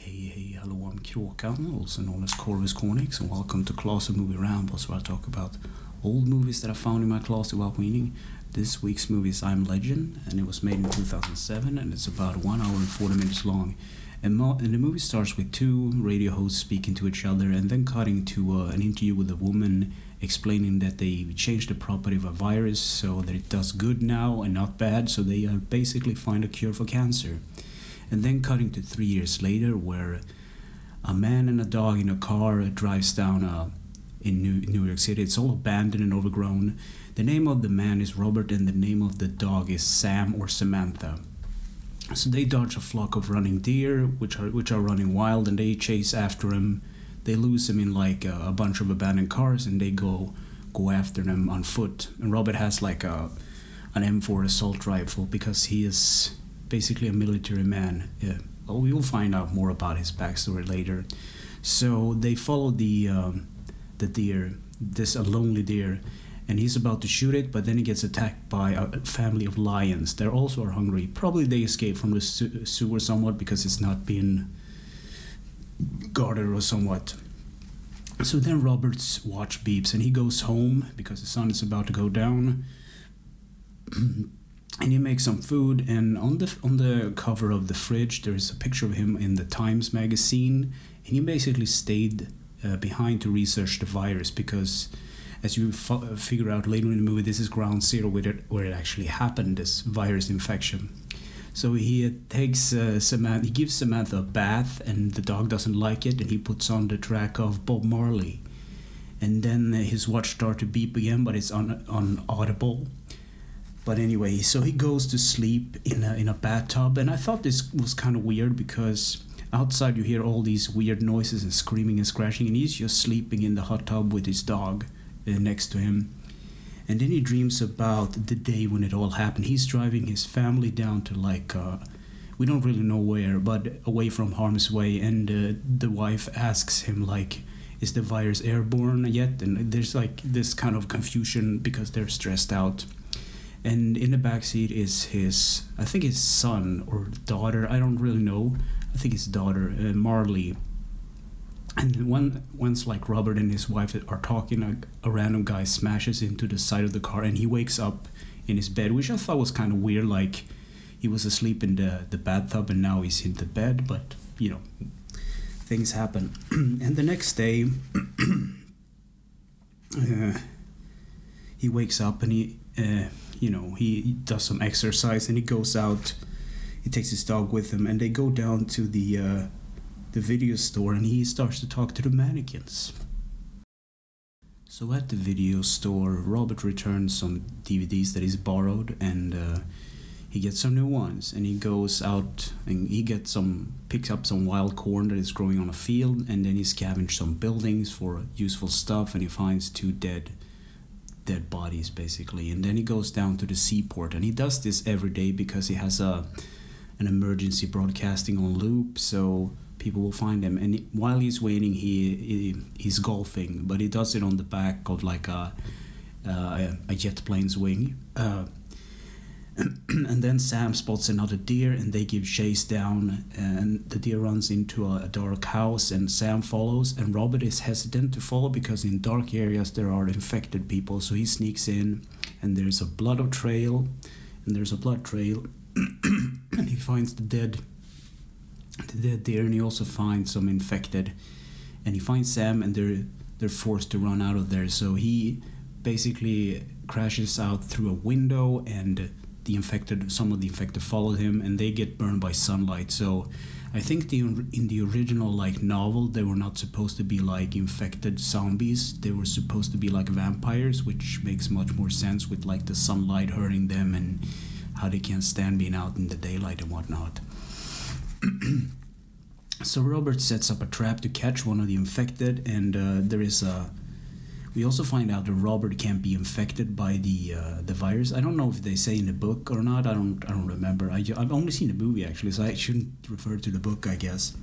Hey, hello, I'm Kråkan, also known as Corvus Cornix, and welcome to Closet Movie Rambles, where I talk about old movies that I found in my closet while cleaning. This week's movie is I'm Legend, and it was made in 2007, and it's about 1 hour and 40 minutes long. And the movie starts with two radio hosts speaking to each other, and then cutting to an interview with a woman explaining that they changed the property of a virus so that it does good now and not bad, so they basically find a cure for cancer. And then cutting to 3 years later, where a man and a dog in a car drives down in New York City. It's all abandoned and overgrown. The name of the man is Robert, and the name of the dog is Sam or Samantha. So they dodge a flock of running deer, which are running wild, and they chase after him. They lose him in like a bunch of abandoned cars, and they go after them on foot. And Robert has like an M4 assault rifle because he is basically a military man. Yeah. Well, we will find out more about his backstory later. So they follow the deer, a lonely deer, and he's about to shoot it, but then he gets attacked by a family of lions. They also are hungry. Probably they escaped from the sewer somewhat because it's not being guarded or somewhat. So then Robert's watch beeps and he goes home because the sun is about to go down. And he makes some food, and on the cover of the fridge there is a picture of him in the Times magazine, and he basically stayed behind to research the virus because, as you figure out later in the movie, this is ground zero where it actually happened, this virus infection. So he takes Samantha, he gives Samantha a bath, and the dog doesn't like it, and he puts on the track of Bob Marley, and then his watch starts to beep again, but it's unaudible. But anyway, so he goes to sleep in a bathtub, and I thought this was kind of weird because outside you hear all these weird noises and screaming and scratching, and he's just sleeping in the hot tub with his dog next to him. And then he dreams about the day when it all happened. He's driving his family down to we don't really know where, but away from harm's way, and the wife asks him is the virus airborne yet? And there's this kind of confusion because they're stressed out. And in the backseat is his son or daughter, I don't really know. I think it's daughter, Marley. And once Robert and his wife are talking, a random guy smashes into the side of the car, and he wakes up in his bed, which I thought was kind of weird, like he was asleep in the bathtub and now he's in the bed, but things happen. And the next day, he wakes up and he does some exercise, and he goes out. He takes his dog with him, and they go down to the video store, and he starts to talk to the mannequins. So at the video store, Robert returns some DVDs that he's borrowed, and he gets some new ones. And he goes out and he picks up some wild corn that is growing on a field, and then he scavenges some buildings for useful stuff, and he finds two dead bodies basically. And then he goes down to the seaport, and he does this every day because he has an emergency broadcasting on loop, so people will find him. And while he's waiting, he's golfing, but he does it on the back of a jet plane's wing. And then Sam spots another deer, and they give chase down, and the deer runs into a dark house, and Sam follows, and Robert is hesitant to follow because in dark areas there are infected people, so he sneaks in, and there's a blood trail, and he finds the dead deer, and he also finds some infected, and he finds Sam, and they're forced to run out of there, so he basically crashes out through a window, and some of the infected follow him, and they get burned by sunlight. So I think in the original novel, they were not supposed to be infected zombies. They were supposed to be vampires, which makes much more sense with the sunlight hurting them and how they can't stand being out in the daylight and whatnot. So Robert sets up a trap to catch one of the infected, and we also find out that Robert can't be infected by the virus. I don't know if they say in the book or not. I don't remember. I've only seen the movie actually, so I shouldn't refer to the book, I guess.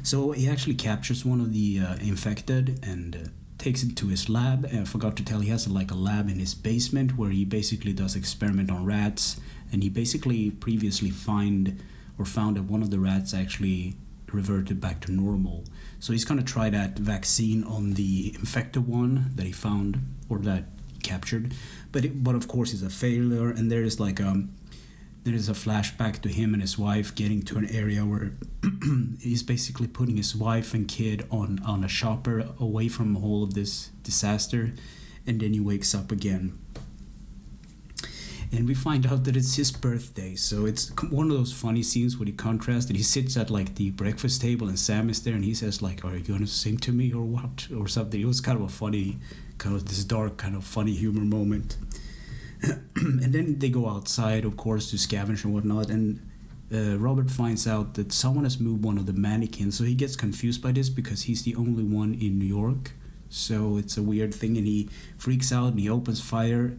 So he actually captures one of the infected and takes it to his lab. And I forgot to tell, he has a lab in his basement where he basically does experiment on rats. And he basically previously found that one of the rats actually reverted back to normal. So he's gonna try that vaccine on the infected one that he found or that he captured, but of course it's a failure. And there is a flashback to him and his wife getting to an area where he's basically putting his wife and kid on a chopper away from all of this disaster, and then he wakes up again. And we find out that it's his birthday, so it's one of those funny scenes where he contrasts and he sits at like the breakfast table and Sam is there and he says like, "Are you gonna sing to me or what?" or something. It was kind of a funny, kind of this dark kind of funny humor moment. And then they go outside, of course, to scavenge and whatnot, and Robert finds out that someone has moved one of the mannequins, so he gets confused by this because he's the only one in New York. So it's a weird thing, and he freaks out and he opens fire.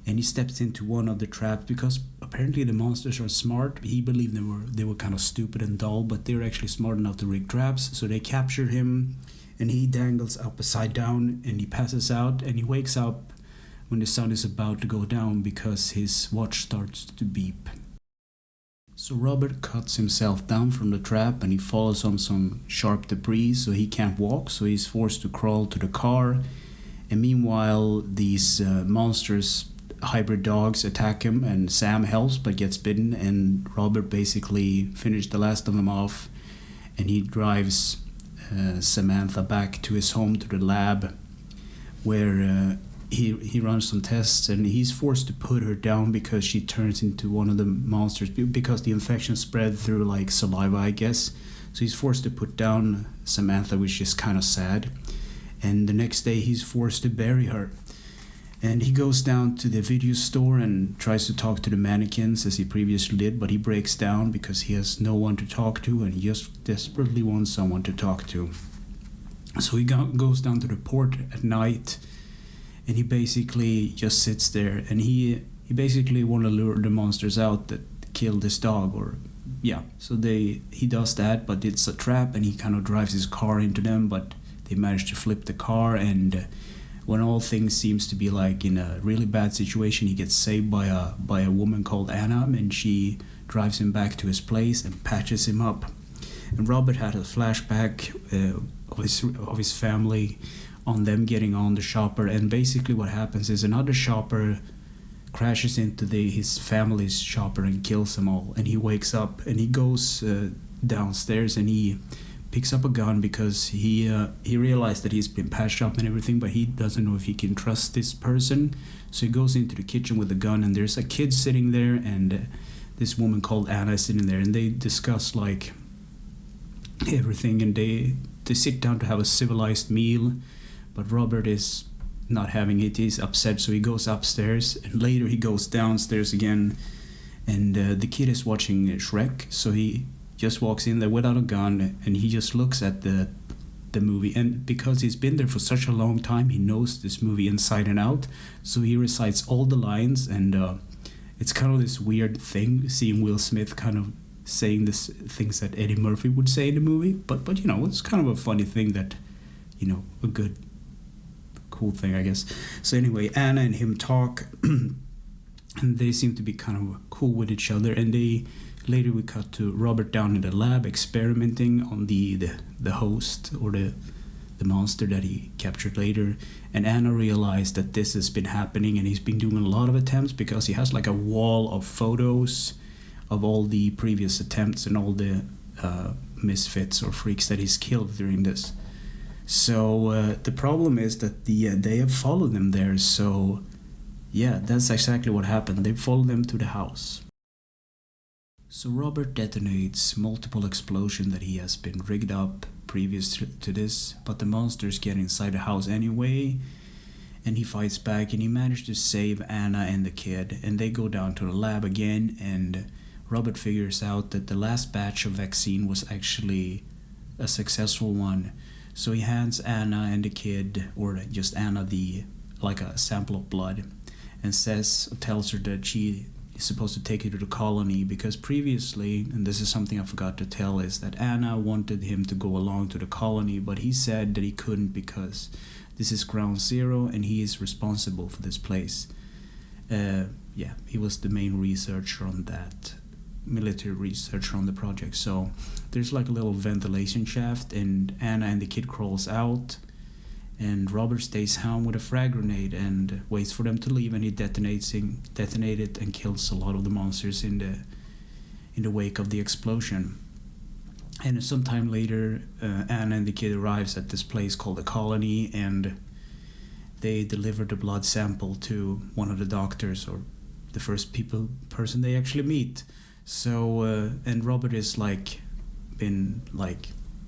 And he steps into one of the traps because apparently the monsters are smart. He believed they were kind of stupid and dull, but they're actually smart enough to rig traps. So they capture him, and he dangles upside down, and he passes out, and he wakes up when the sun is about to go down because his watch starts to beep. So Robert cuts himself down from the trap, and he falls on some sharp debris, so he can't walk. So he's forced to crawl to the car, and meanwhile these monsters, hybrid dogs, attack him, and Sam helps but gets bitten, and Robert basically finished the last of them off, and he drives Samantha back to his home, to the lab, where he runs some tests, and he's forced to put her down because she turns into one of the monsters because the infection spread through like saliva, I guess. So he's forced to put down Samantha, which is kind of sad, and the next day he's forced to bury her. And he goes down to the video store and tries to talk to the mannequins as he previously did, but he breaks down because he has no one to talk to, and he just desperately wants someone to talk to. So he goes down to the port at night, and he basically just sits there, and he basically want to lure the monsters out that killed his dog, or yeah. So he does that, but it's a trap, and he kind of drives his car into them, but they manage to flip the car, and when all things seems to be like in a really bad situation, he gets saved by a woman called Anna, and she drives him back to his place and patches him up. And Robert had a flashback of his family, on them getting on the chopper, and basically what happens is another chopper crashes into his family's chopper and kills them all. And he wakes up and he goes downstairs and he picks up a gun because he realized that he's been patched up and everything, but he doesn't know if he can trust this person. So he goes into the kitchen with a gun, and there's a kid sitting there, and this woman called Anna is sitting there, and they discuss like everything, and they sit down to have a civilized meal. But Robert is not having it. He's upset, so he goes upstairs, and later he goes downstairs again, and the kid is watching Shrek, so he just walks in there without a gun, and he just looks at the movie, and because he's been there for such a long time, he knows this movie inside and out, so he recites all the lines, and it's kind of this weird thing seeing Will Smith kind of saying this things that Eddie Murphy would say in the movie, but you know, it's kind of a funny thing that, you know, a good cool thing, I guess. So anyway, Anna and him talk and they seem to be kind of cool with each other, and later we cut to Robert down in the lab experimenting on the host, or the monster that he captured later, and Anna realized that this has been happening, and he's been doing a lot of attempts because he has like a wall of photos of all the previous attempts and all the misfits or freaks that he's killed during this. So the problem is that they have followed him there, so yeah, that's exactly what happened. They followed them to the house. So Robert detonates multiple explosions that he has been rigged up previous to this, but the monsters get inside the house anyway, and he fights back, and he managed to save Anna and the kid, and they go down to the lab again, and Robert figures out that the last batch of vaccine was actually a successful one. So he hands Anna and the kid, or just Anna, like a sample of blood, and tells her that she is supposed to take it to the colony, because previously, and this is something I forgot to tell, is that Anna wanted him to go along to the colony, but he said that he couldn't because this is ground zero and he is responsible for this place. He was the main researcher on that military researcher on the project. So there's like a little ventilation shaft, and Anna and the kid crawls out, and Robert stays home with a frag grenade and waits for them to leave, and he detonates it and kills a lot of the monsters in the wake of the explosion. And sometime later, Anna and the kid arrives at this place called the Colony, and they deliver the blood sample to one of the doctors, or the first person they actually meet. So and Robert is been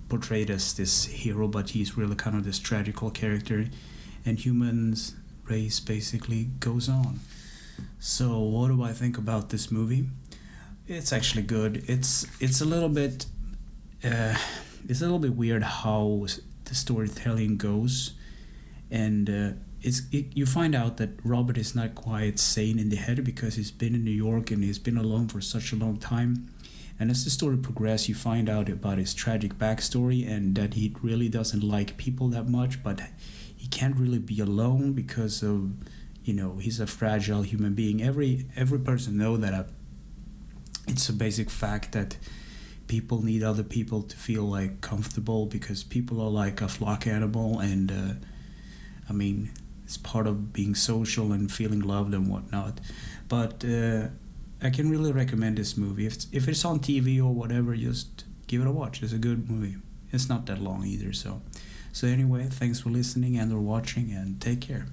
portrayed as this hero, but he's really kind of this tragical character, and humans race basically goes on. So what do I think about this movie? It's actually good. It's a little bit weird how the storytelling goes, and you find out that Robert is not quite sane in the head because he's been in New York and he's been alone for such a long time. And as the story progresses, you find out about his tragic backstory, and that he really doesn't like people that much, but he can't really be alone because of, he's a fragile human being. Every person knows that. It's a basic fact that people need other people to feel comfortable, because people are like a flock animal, and it's part of being social and feeling loved and whatnot. But I can really recommend this movie. If it's on TV or whatever, just give it a watch. It's a good movie. It's not that long either. So anyway, thanks for listening and or watching, and take care.